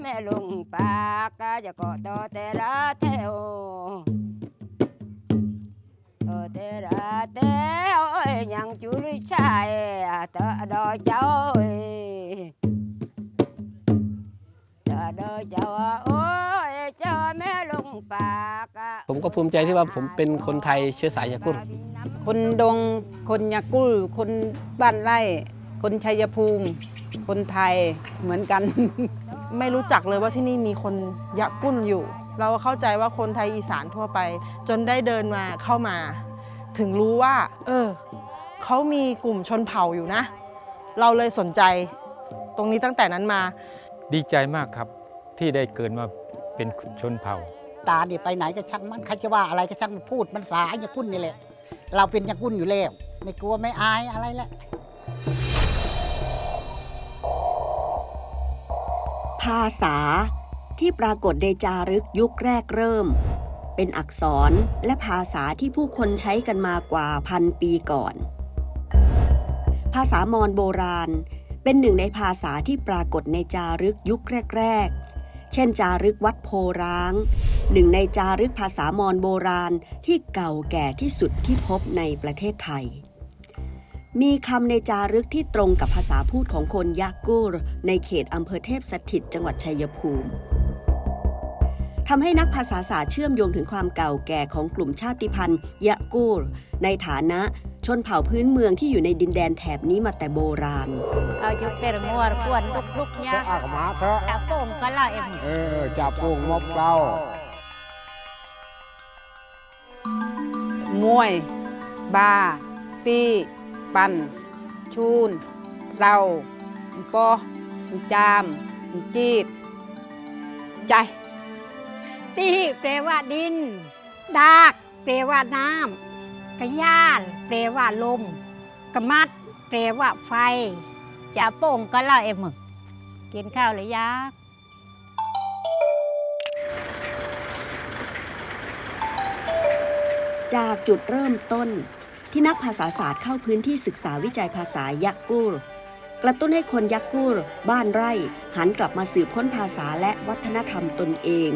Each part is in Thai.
แม่ลุงปากกะจะเกาะต่อแต่ละเทวเตระเตโอ้ยยังจุลิชัยเตอดอเจ้าเตอดอเจ้าโอ้ยเจ้าแม่ลุงปากผมก็ภูมิใจที่ว่าผมเป็นคนไทยเชื้อสายยากุลคนดงคนยากุลคนบ้านไร่คนชัยภูมิคนไทยเหมือนกัน ไม่รู้จักเลยว่าที่นี่มีคนยะกุ้นอยู่ เราเข้าใจว่าคนไทยอีสานทั่วไป จนได้เดินมาเข้ามา ถึงรู้ว่าเขามีกลุ่มชนเผ่าอยู่นะ เราเลยสนใจตรงนี้ตั้งแต่นั้นมาดีใจมากครับที่ได้เกิดมาเป็นชนเผ่าตาเนี่ยไปไหนก็ช่างมันใครจะว่าอะไรก็ช่างมันพูดมันสายยากุ้นนี่แหละเราเป็นยากุ้นอยู่แล้วไม่กลัวไม่อายอะไรแหละภาษาที่ปรากฏในจารึกยุคแรกเริ่มเป็นอักษรและภาษาที่ผู้คนใช้กันมากว่า1,000 ปีก่อนภาษามอญโบราณเป็นหนึ่งในภาษาที่ปรากฏในจารึกยุคแรกๆเช่นจารึกวัดโพร้างหนึ่งในจารึกภาษามอญโบราณที่เก่าแก่ที่สุดที่พบในประเทศไทยมีคำในจารึกที่ตรงกับภาษาพูดของคนยะกูรในเขตอำเภอเทพสถิตจังหวัดชัยภูมิทำให้นักภาษาศาสตร์เชื่อมโยงถึงความเก่าแก่ของกลุ่มชาติพันธุ์ยะกูรในฐานะชนเผ่าพื้นเมืองที่อยู่ในดินแดนแถบนี้มาแต่โบราณเอาจุดเตะมัวกวนลุกเนี่ยอากมาเถอะจับโป่งก็ล่ะจับโป่งมบเปล่าม วยบาตีปันชูนเราปอจามจีดใจตีแปลว่าดินดากแปลว่าน้ำกระย่านแปลว่าลมกระมัดแปลว่าไฟจับโป่งก็ล่ะกินข้าวหรือยังจากจุดเริ่มต้นที่นักภาษาศาสตร์เข้าพื้นที่ศึกษาวิจัยภาษายะกูรกระตุ้นให้คนยะกูรบ้านไร่หันกลับมาสืบค้นภาษาและวัฒนธรรมตนเอง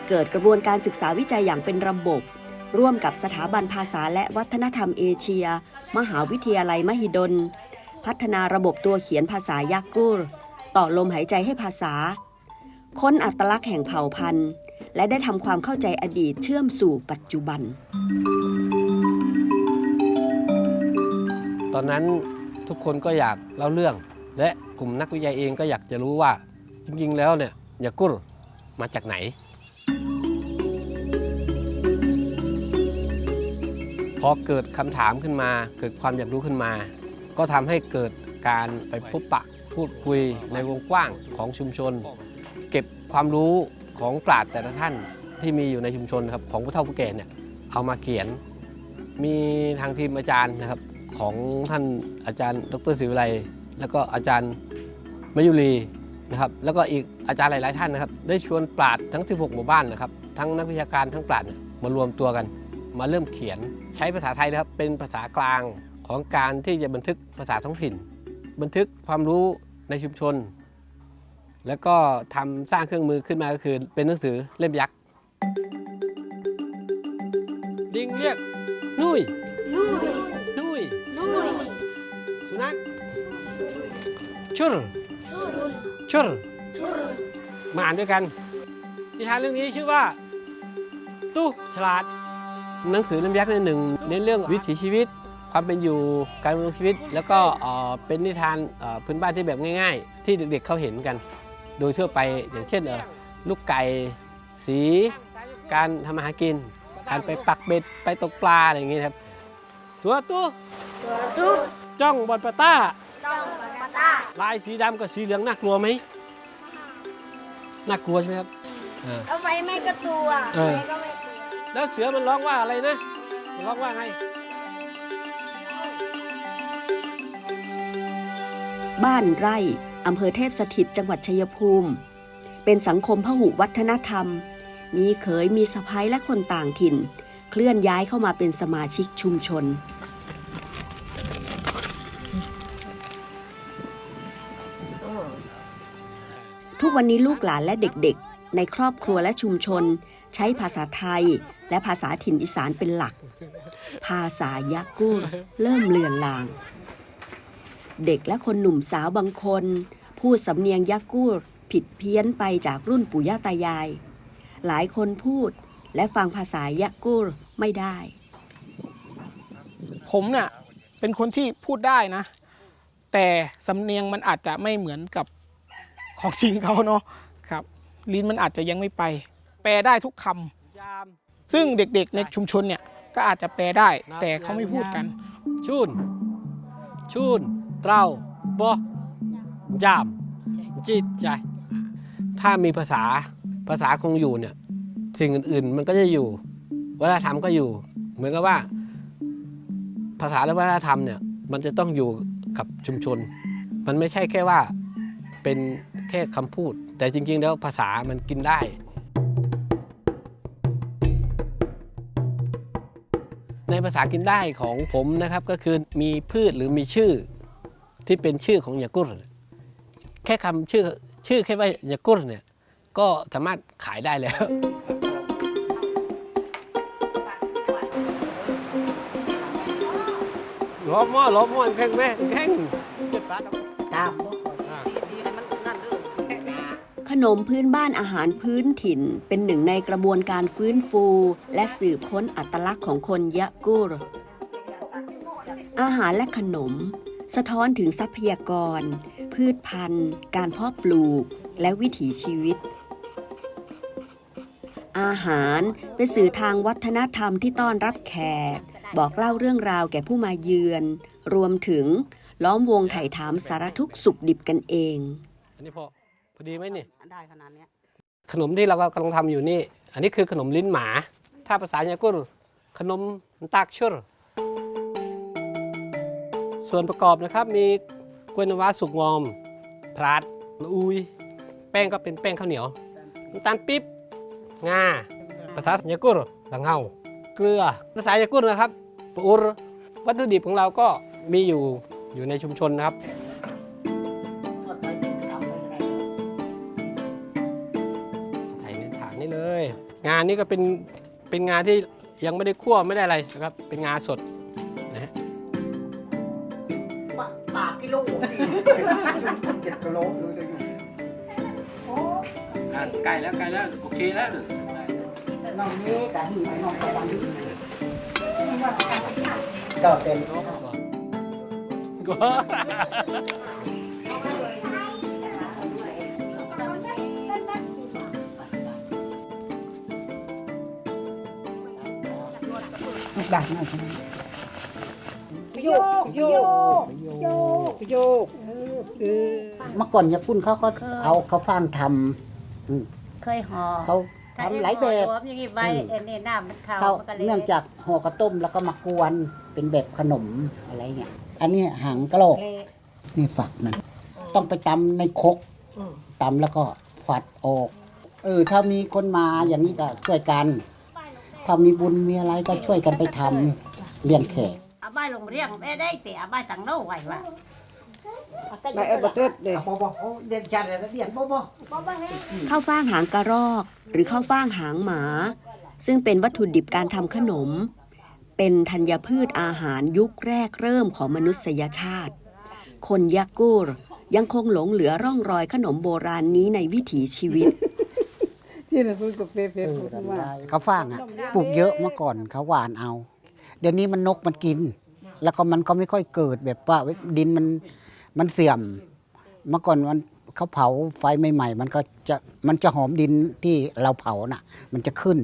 เกิดกระบวนการศึกษาวิจัยอย่างเป็นระบบร่วมกับสถาบันภาษาและวัฒนธรรมเอเชียมหาวิทยาลัยมหิดลพัฒนาระบบตัวเขียนภาษายะกูรต่อลมหายใจให้ภาษาค้นอัตลักษณ์แห่งเผ่าพันธุ์และได้ทำความเข้าใจอดีตเชื่อมสู่ปัจจุบันตอนนั้นทุกคนก็อยากเล่าเรื่องและกลุ่มนักวิจัยเองก็อยากจะรู้ว่าจริงๆแล้วเนี่ยยากุลมาจากไหนพอเกิดคำถามขึ้นมาเกิดความอยากรู้ขึ้นมาก็ทำให้เกิดการไปพบปะพูดคุยในวงกว้างของชุมชนเก็บความรู้ของปราชญ์แต่ละท่านที่มีอยู่ในชุมชนครับของผู้เฒ่าผู้แก่เนี่ยเอามาเขียนมีทางทีมอาจารย์นะครับของท่านอาจารย์ดร.ศิวิไลแล้วก็อาจารย์มยุรีนะครับแล้วก็อีกอาจารย์หลายๆท่านนะครับได้ชวนปราชญ์ทั้ง16หมู่บ้านนะครับทั้งนักวิชาการทั้งปราชญ์มารวมตัวกันมาเริ่มเขียนใช้ภาษาไทยนะครับเป็นภาษากลางของการที่จะบันทึกภาษาท้องถิ่นบันทึกความรู้ในชุมชนแล้วก็ทำสร้างเครื่องมือขึ้นมาก็คือเป็นหนังสือเล่มยักษ์ลิงเรียกนุ้ยสุนัขชุรมาอ่านด้วยกันนิทานเรื่องนี้ชื่อว่าตู้ฉลาดหนังสือเล่มยักษ์หนึ่งในเรื่องวิถีชีวิตความเป็นอยู่การดำรงชีวิตแล้วก็เป็นนิทานพื้นบ้านที่แบบง่ายๆที่เด็กๆเขาเห็นกันโดยทั่วไปอย่างเช่นลูกไก่สีการทำอาหารกินการไปปักเบ็ดไปตกปลาอะไรอย่างเงี้ยครับตัวจ้องบอลปาต้าลายสีดำกับสีเหลืองน่ากลัวไหมน่ากลัวใช่ไหมครับเอาไฟไม่กระตัวแล้วเสือมันร้องว่าอะไรนะมันร้องว่าไงบ้านไร่อำเภอเทพสถิตจังหวัดชัยภูมิเป็นสังคมพหุวัฒนธรรมมีเขยมีสะใภ้และคนต่างถิ่นเคลื่อนย้ายเข้ามาเป็นสมาชิกชุมชน ทุกวันนี้ลูกหลานและเด็กๆ ในครอบครัวและชุมชนใช้ภาษาไทยและภาษาถิ่นอีสานเป็นหลัก ภาษายะกู้เริ่มเลือนลาง เด็กและคนหนุ่มสาวบางคนพูดสำเนียงยะกู้ผิดเพี้ยนไปจากรุ่นปู่ย่าตายาย หลายคนพูดและฟังภาษายะกู้ไม่ได้ ผมเนี่ยเป็นคนที่พูดได้นะ แต่สำเนียงมันอาจจะไม่เหมือนกับของจริงเขาเนาะครับลิ้นมันอาจจะยังไม่ไป แปลได้ทุกคำซึ่งเด็กๆในชุมชนเนี่ยก็อาจจะแปลได้ แต่เขาไม่พูดกัน ชูนเตราบยามจิตใจถ้ามีภาษาคงอยู่เนี่ยสิ่งอื่นๆมันก็จะอยู่วัฒนธรรมก็อยู่เหมือนกับว่าภาษาและวัฒนธรรมเนี่ยมันจะต้องอยู่กับชุมชนมันไม่ใช่แค่ว่าเป็นแค่คำพูดแต่จริงๆแล้วภาษามันกินได้ในภาษากินได้ของผมนะครับก็คือมีพืชหรือมีชื่อที่เป็นชื่อของยากุรแค่คำชื่อแค่ว่ายากุรเนี่ยก็สามารถขายได้แล้วล้อมม้วนแข่งขนมพื้นบ้านอาหารพื้นถิ่นเป็นหนึ่งในกระบวนการฟื้นฟูและสืบค้นอัตลักษณ์ของคนยะกูรอาหารและขนมสะท้อนถึงทรัพยากรพืชพันธุ์การเพาะปลูกและวิถีชีวิตอาหารเป็นสื่อทางวัฒนธรรมที่ต้อนรับแขกบอกเล่าเรื่องราวแก่ผู้มาเยือนรวมถึงล้อมวงไถ่ถามสารทุกข์สุขดิบกันเองอันนี้พอดีไหมนี่ได้ขนาดนี้ขนมที่เรากำลังทำอยู่นี่อันนี้คือขนมลิ้นหมาถ้าภาษายากุรขนมตักชุรส่วนประกอบนะครับมีกล้วยน้ำว้าสุกงอมพลาดอุยแป้งก็เป็นแป้งข้าวเหนียวน้ำตาลปิ๊บงาภาษายากุรหลังเฮาเกลือภาษายากุรนะครับปูรวัตถุดิบของเราก็มีอยู่ในชุมชนนะครับใส่ในถาดนี้เลยงานนี้ก็เป็นงานที่ยังไม่ได้คั่วไม่ได้อะไรนะครับเป็นงาสดนะฮะปากกิโล7 กิโลไก่แล้วโอเคแล้วน้องนี้กับน้องก็เป็นดังนะโยกเมื่อก่อนยากุนเขาก็เอาเขาฟางทเคยห่อำเขาทำหลายแบบเขาเนื่องจากห่อกระต้มแล้วก็มากวนเป็นแบบขนมอะไรเงี้ยอันนี้หางกะโหลกนี่ฝักมันต้องไปตำในครกตำแล้วก็ฝัดออกถ้ามีคนมาอย่างนี้ก็ช่วยกันถ้ามีบุญมีอะไรก็ช่วยกันไปทำเลี้ยงแขกอาบ้าลงเรียงได้แต่อาบ้าตังโน่ไหววะได้เอ็ดบัตเตอร์เด็กเรียนจัดเลยเรียนบ่ข้าวฟ่างหางกระรอกหรือข้าวฟ่างหางหมาซึ่งเป็นวัตถุดิบการทำขนมเป็นธัญพืชอาหารยุคแรกเริ่มของมนุษยชาติคนยะกูรยังคงหลงเหลือร่องรอยขนมโบราณนี้ในวิถีชีวิตที่เราพูดกับเป๊ะเขาฟ่างปลูกเยอะเมื่อก่อนเขาหวานเอาเดี๋ยวนี้มันนกมันกินแล้วก็มันก็ไม่ค่อยเกิดแบบว่าดินมันเสื่อมเมื่อก่อนเขาเผาไฟใหม่ๆมันจะหอมดินที่เราเผาน่ะมันจะขึ้น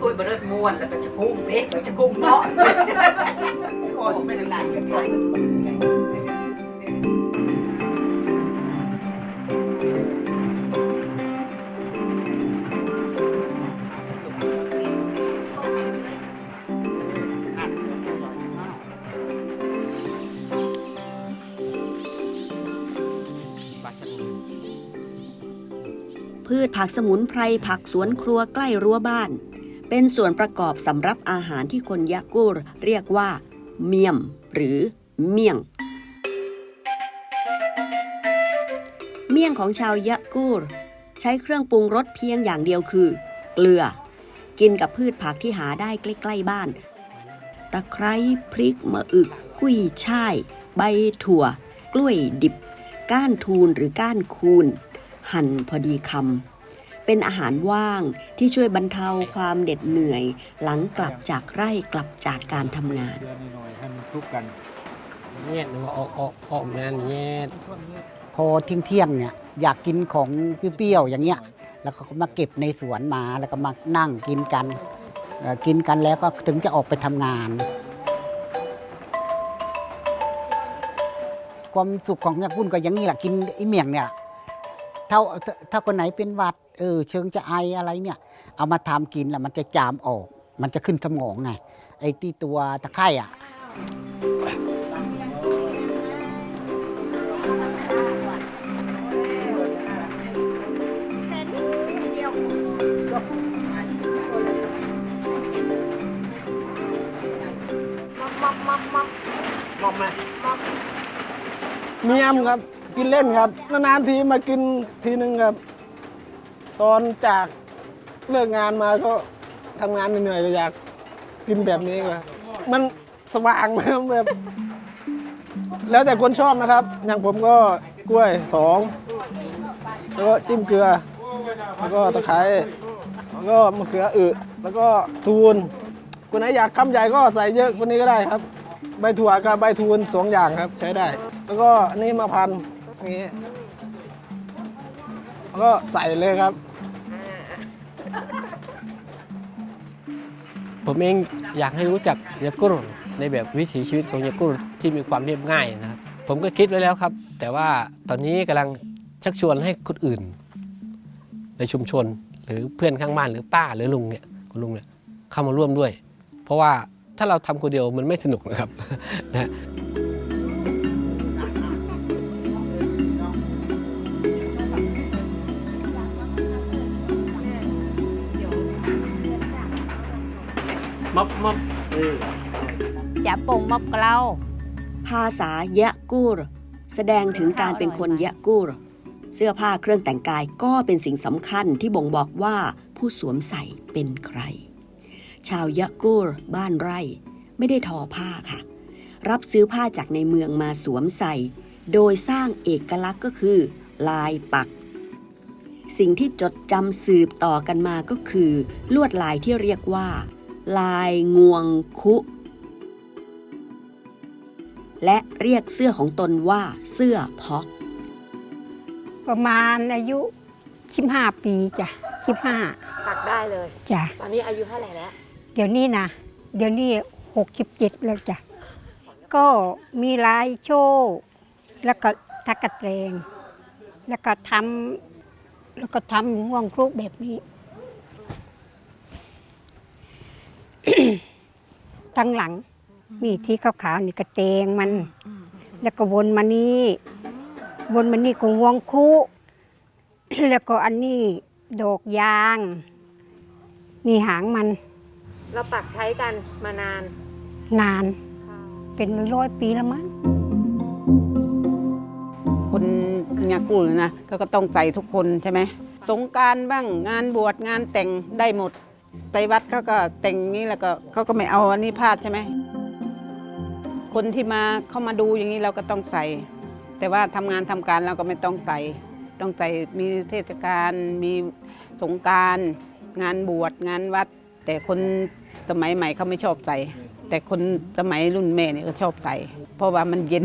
คุยบริเวณม้วนแล้วก็จะกุ้งเอ๊ะจะกุ้งเนาะโอ้ยไม่ได้ไหลกันไทย พืชผักสมุนไพรผักสวนครัวใกล้รั้วบ้าน เป็นส่วนประกอบสำหรับอาหารที่คนยะกูร์เรียกว่าเมียมหรือเมี่ยง เมี่ยงของชาวยะกูร์ใช้เครื่องปรุงรสเพียงอย่างเดียวคือเกลือกินกับพืชผักที่หาได้ใกล้ๆบ้านตะไคร้พริกมะอึกกุ้ยช่ายใบถั่วกล้วยดิบก้านทูนหรือก้านคูนหั่นพอดีคำเป็นอาหารว่างที่ช่วยบรรเทาความเหน็ดเหนื่อยหลังกลับจากไร่กลับจากการทำงาน เนี่ยหรือว่าออกงานเนี่ย พอเที่ยงเนี่ยอยากกินของเปรี้ยวๆอย่างเงี้ยแล้วก็มาเก็บในสวนมาแล้วก็มานั่งกินกันแล้วก็ถึงจะออกไปทำงาน ความสุขของยากุนก็อย่างนี้แหละกินไอ้เมี่ยงเนี่ยถ้าคนไหนเป็นหวัดเชิงจะไออะไรเนี่ยเอามาทำกินแล้วมันจะจามออกมันจะขึ้นสมองไงไอ้ที่ตัวตะไคร่อ่ะ เมียมครับกินเล่นครับนานๆทีมากินทีนึงครับตอนจากเลิกงานมาก็ทำงานเหนื่อยๆก็อยากกินแบบนี้ครับมันสว่างมากแบบ แล้วแต่คนชอบนะครับอย่างผมก็กล้วย2แล้วก็จิ้มเกลือแล้วก็ตะไคร้แล้วก็มะเขือแล้วก็ทูนคนไหนอยากคำใหญ่ก็ใส่เยอะกว่านี้ก็ได้ครับใบถั่วกับใบทูน2อย่างครับใช้ได้แล้วก็อันนี้มาพันอย่างนี้แล้วก็ใส่เลยครับ ผมเองอยากให้รู้จักยากุร์ในแบบวิถีชีวิตของยากุร์ที่มีความเรียบง่ายนะครับผมก็คิดไว้แล้วครับแต่ว่าตอนนี้กำลังชักชวนให้คนอื่นในชุมชนหรือเพื่อนข้างบ้านหรือป้าหรือลุงเนี่ยคุณลุงเนี่ยเข้ามาร่วมด้วยเพราะว่าถ้าเราทำคนเดียวมันไม่สนุกนะครับ นะ จะโป่งมอบเกลา ภาษายะกูร์แสดงถึงการเป็นคนยะกูร์เสื้อผ้าเครื่องแต่งกายก็เป็นสิ่งสำคัญที่บ่งบอกว่าผู้สวมใส่เป็นใครชาวยะกูร์บ้านไร่ไม่ได้ทอผ้าค่ะรับซื้อผ้าจากในเมืองมาสวมใส่โดยสร้างเอกลักษณ์ก็คือลายปักสิ่งที่จดจำสืบต่อกันมาก็คือลวดลายที่เรียกว่าลายงวงคุและเรียกเสื้อของตนว่าเสื้อพอกประมาณอายุ15 ปีจ้ะ15ตักได้เลย จ้ะ ตอนนี้อายุเท่าไหร่แล้ว เดี๋ยวนี้67แล้วจ้ะก็มีลายโชว์แล้วก็ทักกะแตงแล้วก็ทำห่วงครุแบบนี้ ทั้งหลังนี่ที่ขาวๆนี่กระเตงมันแล้วก็วนมานี่ก็ห่วงครุ แล้วก็อันนี้ดอกยางนี่หางมัน เราปักใช้กันมานาน เป็น100 ปีแล้วมั้ง คนยะกูร์นะก็ต้องใส่ทุกคนใช่ไหมสงกรานต์บ้างงานบวชงานแต่งได้หมดไปวัดเขาก็แต่งนี้แล้วก็เขาก็ไม่เอาอันนี้พลาดใช่ไหมคนที่เข้ามาดูอย่างนี้เราก็ต้องใส่ แต่ว่าทำงานทำการเราก็ไม่ต้องใส่มีเทศกาลมีสงกรานต์งานบวชงานวัดแต่คนสมัยใหม่เขาไม่ชอบใส่แต่คนสมัยรุ่นแม่เนี่ยก็ชอบใส่เพราะว่ามันเย็น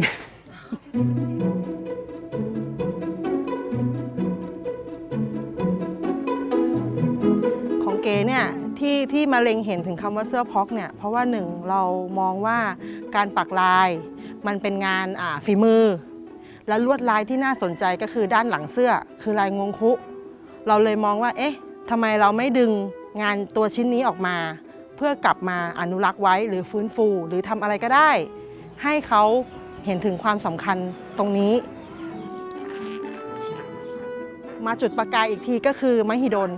ของเก๋เนี่ยที่มาเล็งเห็นถึงคำว่าเสื้อพ็อกเนี่ยเพราะว่าหนึ่งเรามองว่าการปักลายมันเป็นงานฝีมือและลวดลายที่น่าสนใจก็คือด้านหลังเสื้อคือลายงวงคุเราเลยมองว่าเอ๊ะทำไมเราไม่ดึงงานตัวชิ้นนี้ออกมาเพื่อกลับมาอนุรักษ์ไว้หรือฟื้นฟูหรือทำอะไรก็ได้ให้เขาเห็นถึงความสำคัญตรงนี้ มาจุดประกายอีกทีก็คือมหิดล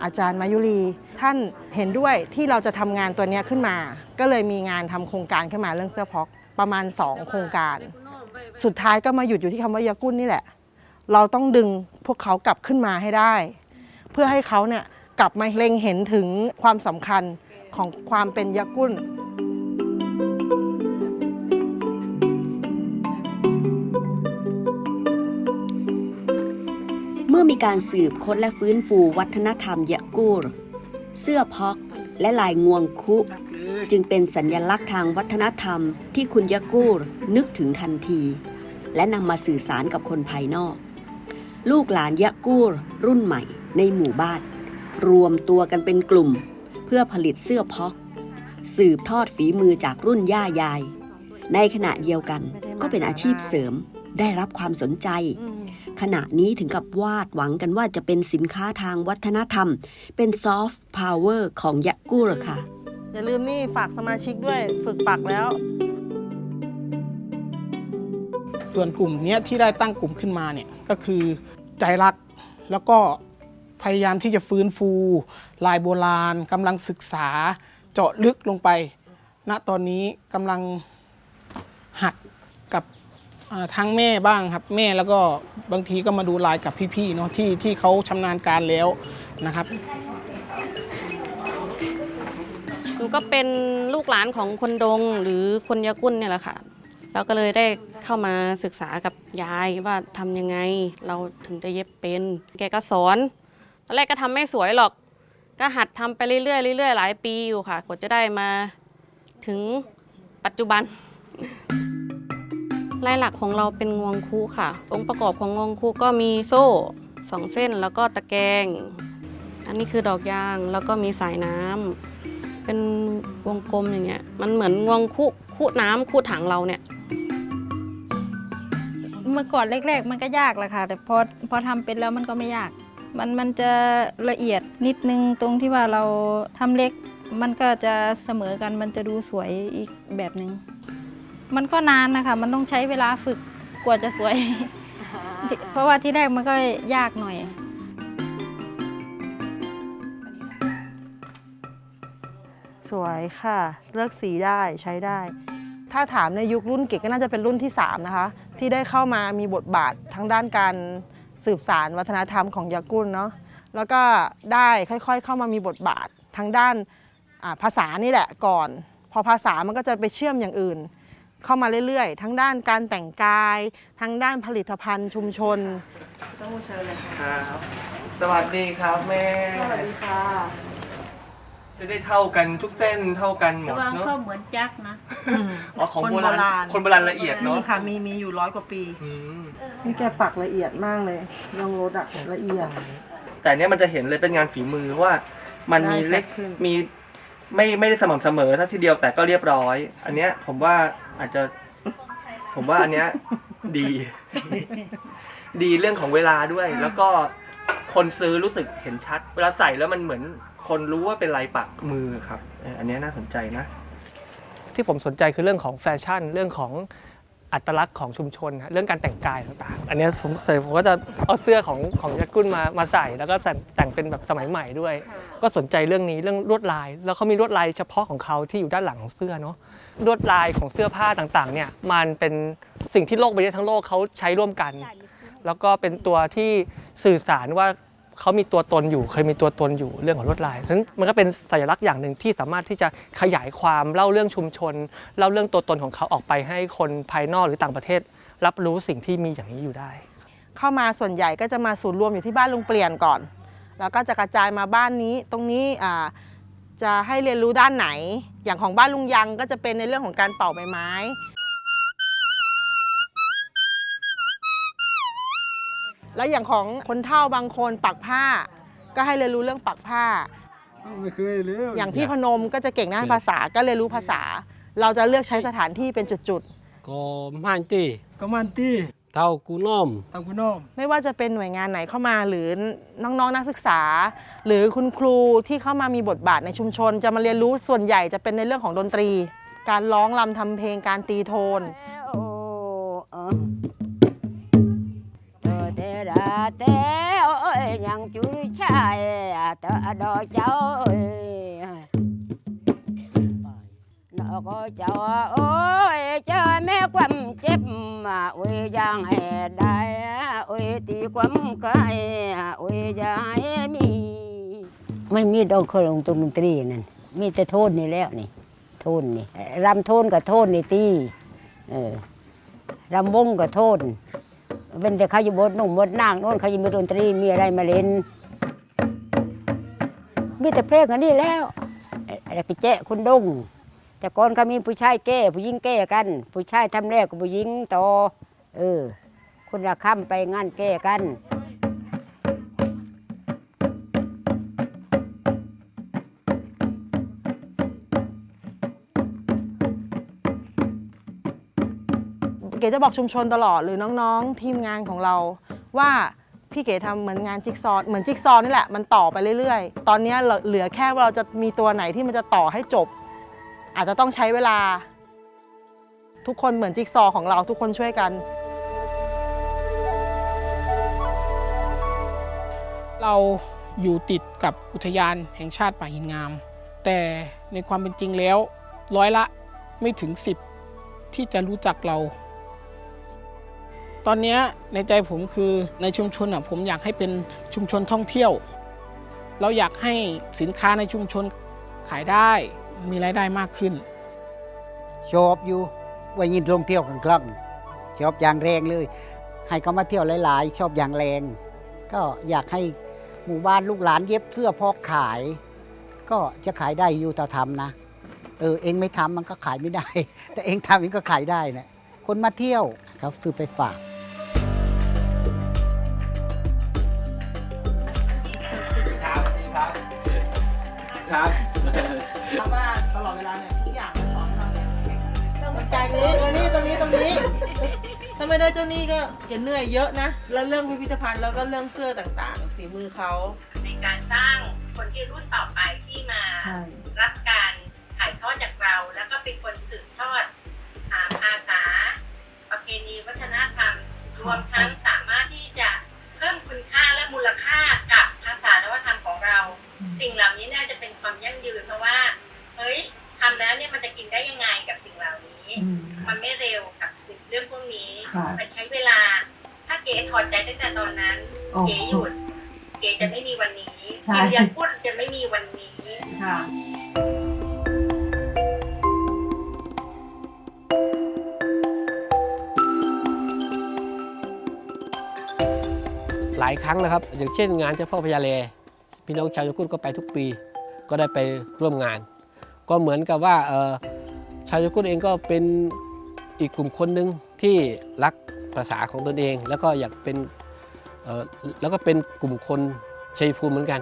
อาจารย์มายุรีท่านเห็นด้วยที่เราจะทำงานตัวนี้ขึ้นมาก็เลยมีงานทำโครงการขึ้นมาเรื่องเสื้อพ็อกประมาณ2โครงการสุดท้ายก็มาหยุดอยู่ที่คำว่ายากุ้นนี่แหละเราต้องดึงพวกเขากลับขึ้นมาให้ได้เพื่อให้เขาเนี่ยกลับมาเล็งเห็นถึงความสำคัญของความเป็นยากุ้น เมื่อมีการสืบค้นและฟื้นฟูวัฒนธรรมยะกูรเสื้อพ็อกและลายงวงคุจึงเป็นสัญลักษณ์ทางวัฒนธรรมที่คุณยะกูรนึกถึงทันทีและนำมาสื่อสารกับคนภายนอกลูกหลานยะกูรรุ่นใหม่ในหมู่บ้านรวมตัวกันเป็นกลุ่มเพื่อผลิตเสื้อพ็อกสืบทอดฝีมือจากรุ่นย่ายายในขณะเดียวกันก็เป็นอาชีพเสริมได้รับความสนใจขณะนี้ถึงกับวาดหวังกันว่าจะเป็นสินค้าทางวัฒนธรรมเป็นซอฟต์พาวเวอร์ของยะกูรค่ะอย่าลืมนี่ฝากสมาชิกด้วยฝึกปักแล้วส่วนกลุ่มนี้ที่ได้ตั้งกลุ่มขึ้นมาเนี่ยก็คือใจรักแล้วก็พยายามที่จะฟื้นฟูลายโบราณกำลังศึกษาเจาะลึกลงไปณตอนนี้กำลังหัดกับทั้งแม่บ้างครับแม่แล้วก็บางทีก็มาดูลายกับพี่ๆเนาะที่เขาชำนาญการแล้วนะครับหนูก็เป็นลูกหลานของคนดงหรือคนยะกุ้นเนี่ยแหละค่ะเราก็เลยได้เข้ามาศึกษากับยายว่าทำยังไงเราถึงจะเย็บเป็นแกก็สอนตอนแรกก็ทำไม่สวยหรอกก็หัดทำไปเรื่อยๆเรื่อยๆหลายปีอยู่ค่ะกว่าจะได้มาถึงปัจจุบันลายหลักของเราเป็นงวงคุค่ะองค์ประกอบของงวงคุก็มีโซ่2 เส้นแล้วก็ตะแกรงอันนี้คือดอกยางแล้วก็มีสายน้ำเป็นวงกลมอย่างเงี้ยมันเหมือนงวงคุน้ำคุถังเราเนี่ยเมื่อก่อนแรกๆมันก็ยากแหละค่ะแต่พอทำเป็นแล้วมันก็ไม่ยากมันจะละเอียดนิดนึงตรงที่ว่าเราทำเล็กมันก็จะเสมอกันมันจะดูสวยอีกแบบนึงมันก็นานนะคะมันต้องใช้เวลาฝึกกว่าจะสวย เพราะว่าที่แรกมันก็ยากหน่อยสวยค่ะเลือกสีได้ใช้ได้ถ้าถามในยุครุ่นเก๋ก็น่าจะเป็นรุ่นที่3นะคะที่ได้เข้ามามีบทบาททั้งด้านการสืบสานวัฒนธรรมของยะกุ้นเนาะแล้วก็ได้ค่อยๆเข้ามามีบทบาททั้งด้านภาษานี่แหละก่อนพอภาษามันก็จะไปเชื่อมอย่างอื่นเข้ามาเรื่อยๆทั้งด้านการแต่งกายทั้งด้านผลิตภัณฑ์ชุมชนต้องเชิญเลยค่ะครับสวัสดีครับแม่สวัสดีค่ะจะได้เท่ากันทุกเส้นเท่ากันหมดเนาะเขาเหมือนจักนะอ๋อของโบราณคนโบราณละเอียดเนาะมีค่ะมีอยู่100 กว่าปีนี่แกปักละเอียดมากเลยลองรถละเอียดแต่เนี้ยมันจะเห็นเลยเป็นงานฝีมือว่ามันมีเล็กมีไม่ได้สม่ำเสมอทั้งทีเดียวแต่ก็เรียบร้อยอันเนี้ยผมว่าอันเนี้ยดีเรื่องของเวลาด้วยแล้วก็คนซื้อรู้สึกเห็นชัดเวลาใส่แล้วมันเหมือนคนรู้ว่าเป็นลายปักมือครับอันนี้น่าสนใจนะที่ผมสนใจคือเรื่องของแฟชั่นเรื่องของอัตลักษณ์ของชุมชนเรื่องการแต่งกายต่างๆอันนี้ผมก็จะเอาเสื้อของยะกุ้นมาใส่แล้วก็แต่งเป็นแบบสมัยใหม่ด้วยก็สนใจเรื่องนี้เรื่องลวดลายแล้วเขามีลวดลายเฉพาะของเขาที่อยู่ด้านหลังของเสื้อเนาะลวดลายของเสื้อผ้าต่างๆเนี่ยมันเป็นสิ่งที่โลกใบนี้ทั้งโลกเขาใช้ร่วมกันแล้วก็เป็นตัวที่สื่อสารว่าเขามีตัวตนอยู่เคยมีตัวตนอยู่เรื่องของลวดลายซึ่งมันก็เป็นสัญลักษณ์อย่างหนึ่งที่สามารถที่จะขยายความเล่าเรื่องชุมชนเล่าเรื่องตัวตนของเขาออกไปให้คนภายนอกหรือต่างประเทศรับรู้สิ่งที่มีอย่างนี้อยู่ได้เข้ามาส่วนใหญ่ก็จะมาศูนย์รวมอยู่ที่บ้านลุงเปลี่ยนก่อนแล้วก็จะกระจายมาบ้านนี้ตรงนี้จะให้เรียนรู้ด้านไหนอย่างของบ้านลุงยังก็จะเป็นในเรื่องของการเป่าใบไม้แล้วอย่างของคนเฒ่าบางคนปักผ้าก็ให้เรียนรู้เรื่องปักผ้าไม่เคยเลยอย่างพี่พนมก็จะเก่งด้านภาษาก็เรียนรู้ภาษาเราจะเลือกใช้สถานที่เป็นจุดๆก็มันตีเท่ากูน้อมไม่ว่าจะเป็นหน่วยงานไหนเข้ามาหรือน้องๆนักศึกษาหรือคุณครูที่เข้ามามีบทบาทในชุมชนจะมาเรียนรู้ส่วนใหญ่จะเป็นในเรื่องของดนตรีการร้องรำทำเพลงการตีโทน ชายตะดอเจ้านอกเจ้าโอ้ยเจ้าแม่ความเจ็บโอ้ยยังให้ได้โอ้ยตีความไกลโอ้ยยังให้มีไม่มีดอกเครื่องดนตรีนั่นมีแต่โทนนี่แล้วนี่โทนนี่รำโทนกับโทนนี่ตีรำวงกับโทนเป็นแต่เขาอยู่บนนุ่มบนนางโน่นเขาอยู่มีดนตรีมีอะไรมาเล่นมีแต่เพลงอันนี้แล้วอะไรกิเจคุณดงแต่ก่อนเขามีผู้ชายแก้ผู้หญิงแก้กันผู้ชายทำแรกกับผู้หญิงต่อคุณละค่ำไปงานแก้กันเก๋จะบอกชุมชนตลอดหรือน้องๆทีมงานของเราว่าพี่เก๋ทำเหมือนงานจิ๊กซอว์เหมือนจิ๊กซอว์นี่แหละมันต่อไปเรื่อยๆตอนนี้เหลือแค่ว่าเราจะมีตัวไหนที่มันจะต่อให้จบอาจจะต้องใช้เวลาทุกคนเหมือนจิ๊กซอว์ของเราทุกคนช่วยกันเราอยู่ติดกับอุทยานแห่งชาติป่าหินงามแต่ในความเป็นจริงแล้วร้อยละไม่ถึง10ที่จะรู้จักเราตอนนี้ในใจผมคือในชุมชนผมอยากให้เป็นชุมชนท่องเที่ยวเราอยากให้สินค้าในชุมชนขายได้มีรายได้มากขึ้นชอบอยู่ว่ายินลงเที่ยวกันครั้งชอบอย่างแรงเลยให้เขามาเที่ยวหลายๆชอบอย่างแรงก็อยากให้หมู่บ้านลูกหลานเย็บเสื้อพอกขายก็จะขายได้อยู่แต่ทำนะเองไม่ทำมันก็ขายไม่ได้แต่เองทำเองก็ขายได้นะคนมาเที่ยวเขาซื้อไปฝากครับว่าตลอดเวลาเนี่ยทุกอย่างมันสอนเราเนี่ยจากนี้วันนี้ตรงนี้ถ้าไม่ได้เจ้านี่ก็เห็นเหนื่อยเยอะนะแล้วเรื่องพิพิธภัณฑ์แล้วก็เรื่องเสื้อต่างๆฝีมือเขาในการสร้างคนที่รุ่นต่อไปที่มารับการถ่ายทอดจากเราแล้วก็เป็นคนสืบทอดอาสาประเพณีวัฒนธรรมรวมทั้งสามารถที่จะเพิ่มคุณค่าและมูลค่ากับภาษาและวัฒนธรรมของเราสิ่งเหล่านี้น่าจะเป็นความยั่งยืนเพราะว่าเฮ้ยทำแล้วเนี่ยมันจะกินได้ยังไงกับสิ่งเหล่านี้มันไม่เร็วกับเรื่องพวกนี้มันใช้เวลาถ้าเก๋ถอดใจตั้งแต่ตอนนั้นเก๋หยุดเก๋จะไม่มีวันนี้กินยาพูดจะไม่มีวันนี้หลายครั้งนะครับอย่างเช่นงานเจ้าพ่อพญาแลพี่น้องชาวชาวกุดก็ไปทุกปีก็ได้ไปร่วมงานก็เหมือนกับว่าชาวชาวกุดเองก็เป็นอีกกลุ่มคนหนึ่งที่รักภาษาของตนเองแล้วก็อยากเป็นแล้วก็เป็นกลุ่มคนชัยภูมิเหมือนกัน